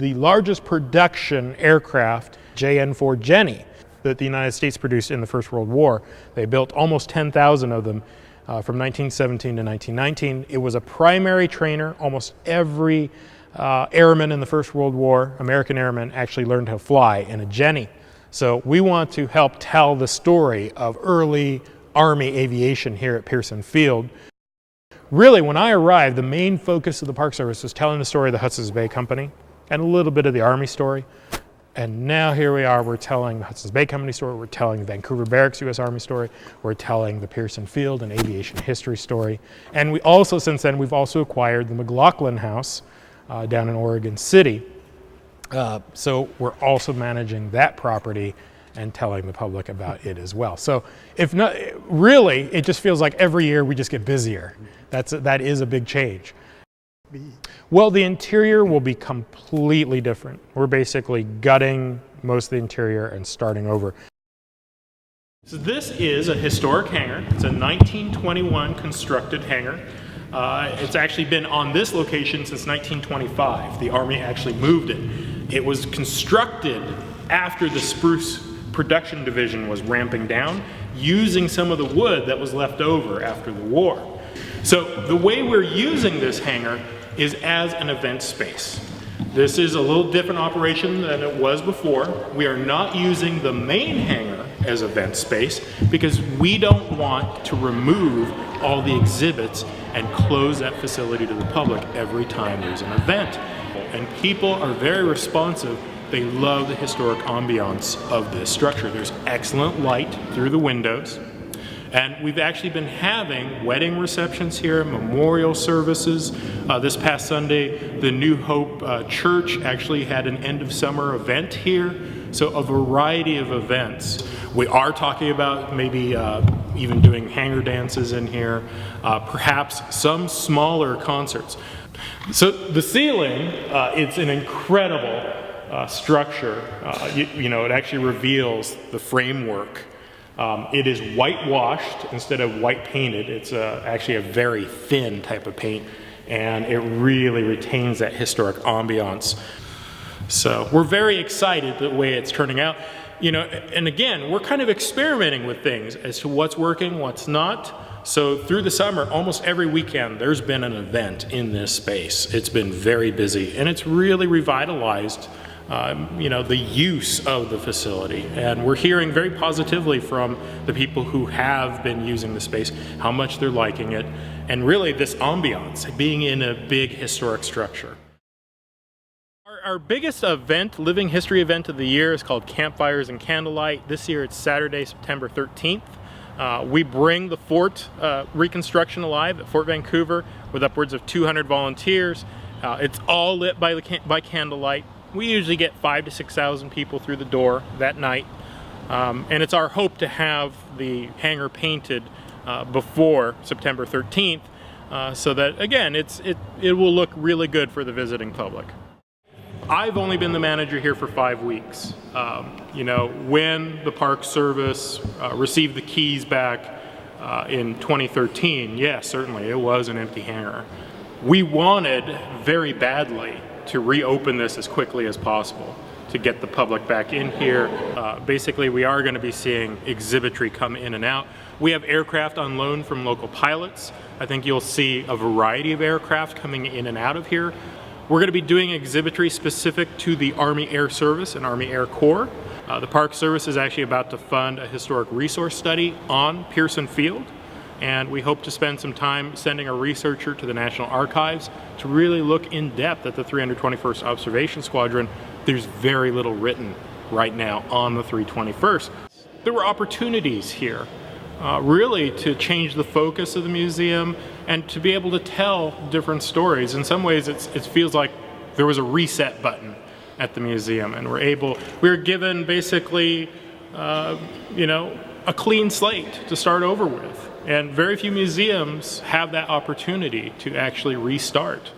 the largest production aircraft, JN-4 Jenny, that the United States produced in the First World War. They built almost 10,000 of them from 1917 to 1919. It was a primary trainer. Almost every airman in the First World War, American airman, actually learned how to fly in a Jenny. So we want to help tell the story of early Army aviation here at Pearson Field. Really, when I arrived, the main focus of the Park Service was telling the story of the Hudson's Bay Company and a little bit of the Army story. And now here we are, we're telling the Hudson's Bay Company story, we're telling the Vancouver Barracks U.S. Army story, we're telling the Pearson Field and aviation history story. And we also, since then, we've also acquired the McLaughlin House down in Oregon City. So we're also managing that property and telling the public about it as well. So if not, really, it just feels like every year we just get busier. That is a big change. Well, the interior will be completely different. We're basically gutting most of the interior and starting over. So this is a historic hangar. It's a 1921 constructed hangar. It's actually been on this location since 1925. The Army actually moved it. It was constructed after the spruce production division was ramping down, using some of the wood that was left over after the war. So the way we're using this hangar is as an event space. This is a little different operation than it was before. We are not using the main hangar as event space because we don't want to remove all the exhibits and close that facility to the public every time there's an event. And people are very responsive. They love the historic ambiance of this structure. There's excellent light through the windows. And we've actually been having wedding receptions here, memorial services. This past Sunday, the New Hope Church actually had an end of summer event here. So a variety of events. We are talking about maybe even doing hangar dances in here, perhaps some smaller concerts. So the ceiling, it's an incredible structure. It actually reveals the framework. It is whitewashed instead of white painted. It's actually a very thin type of paint, and it really retains that historic ambiance. So we're very excited the way it's turning out. And again, we're kind of experimenting with things as to what's working, what's not. So through the summer, almost every weekend, there's been an event in this space. It's been very busy, and it's really revitalized the use of the facility. And we're hearing very positively from the people who have been using the space, how much they're liking it, and really this ambiance, being in a big historic structure. Our biggest event, living history event of the year, is called Campfires and Candlelight. This year it's Saturday, September 13th. We bring the fort reconstruction alive at Fort Vancouver with upwards of 200 volunteers. It's all lit by candlelight. We usually get 5,000 to 6,000 people through the door that night. And it's our hope to have the hangar painted before September 13th so that, again, it will look really good for the visiting public. I've only been the manager here for 5 weeks. When the Park Service received the keys back in 2013, yes, certainly it was an empty hangar. We wanted very badly to reopen this as quickly as possible to get the public back in here. Basically, we are going to be seeing exhibitry come in and out. We have aircraft on loan from local pilots. I think you'll see a variety of aircraft coming in and out of here. We're going to be doing exhibitry specific to the Army Air Service and Army Air Corps. The Park Service is actually about to fund a historic resource study on Pearson Field, and we hope to spend some time sending a researcher to the National Archives to really look in depth at the 321st Observation Squadron. There's very little written right now on the 321st. There were opportunities here really to change the focus of the museum and to be able to tell different stories. In some ways, it feels like there was a reset button at the museum, and we were given basically, a clean slate to start over with. And very few museums have that opportunity to actually restart.